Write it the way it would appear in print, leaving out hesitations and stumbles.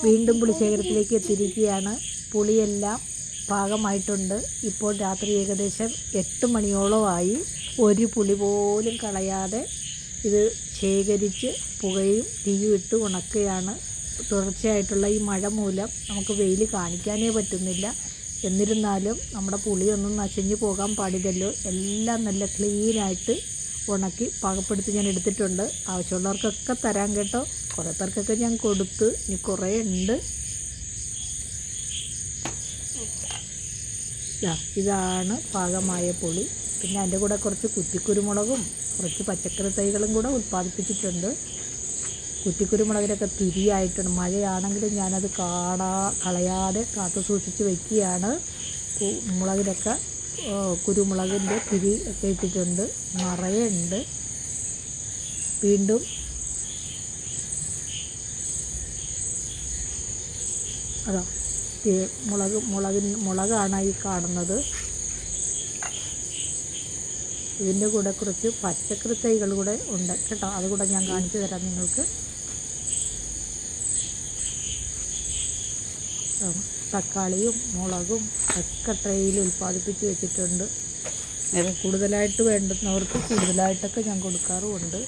വീണ്ടും പുളിശേഖരത്തിലേക്ക് എത്തിയിരിക്കുകയാണ്. പുളിയെല്ലാം പാകമായിട്ടുണ്ട്. ഇപ്പോൾ രാത്രി ഏകദേശം 8 മണിയോളമായി. ഒരു പുളി പോലും കളയാതെ ഇത് ശേഖരിച്ച് പുകയും തീയും ഇട്ട് ഉണക്കുകയാണ്. തുടർച്ചയായിട്ടുള്ള ഈ മഴ മൂലം നമുക്ക് വെയിൽ കാണിക്കാനേ പറ്റുന്നില്ല. എന്നിരുന്നാലും നമ്മുടെ പുളിയൊന്നും നശിഞ്ഞു പോകാൻ പാടില്ലല്ലോ. എല്ലാം നല്ല ക്ലീനായിട്ട് ഉണക്കി പാകപ്പെടുത്തി ഞാൻ എടുത്തിട്ടുണ്ട്. ആവശ്യമുള്ളവർക്കൊക്കെ തരാൻ കേട്ടോ. കുറേ പേർക്കൊക്കെ ഞാൻ കൊടുത്ത്, ഇനി കുറേ ഉണ്ട്. ഇതാണ് പാകമായ പുളി. പിന്നെ അതിൻ്റെ കൂടെ കുറച്ച് കുറ്റിക്കുരുമുളകും കുറച്ച് പച്ചക്കറി തൈകളും കൂടെ ഉൽപ്പാദിപ്പിച്ചിട്ടുണ്ട്. കുറ്റിക്കുരുമുളകിനൊക്കെ തിരിയായിട്ടുണ്ട്. മഴയാണെങ്കിലും ഞാനത് കളയാതെ കാത്തു സൂക്ഷിച്ച് വയ്ക്കുകയാണ്. മുളകിനൊക്കെ കുരുമുളകിൻ്റെ തിരി ഒക്കെ ഇട്ടിട്ടുണ്ട്. നിറയെ ഉണ്ട്. വീണ്ടും അതാ മുളകാണ് ഈ കാണുന്നത്. ഇതിൻ്റെ കൂടെ കുറച്ച് പച്ചക്കറി തൈകൾ കൂടെ ഉണ്ട് കേട്ടോ. അതുകൂടെ ഞാൻ കാണിച്ചു തരാം നിങ്ങൾക്ക്. തക്കാളിയും മുളകും ഒക്കെ ട്രെയിൽ ഉൽപ്പാദിപ്പിച്ച് വെച്ചിട്ടുണ്ട്. കൂടുതലായിട്ട് വേണ്ടുന്നവർക്ക് കൂടുതലായിട്ടൊക്കെ ഞാൻ കൊടുക്കാറുമുണ്ട്.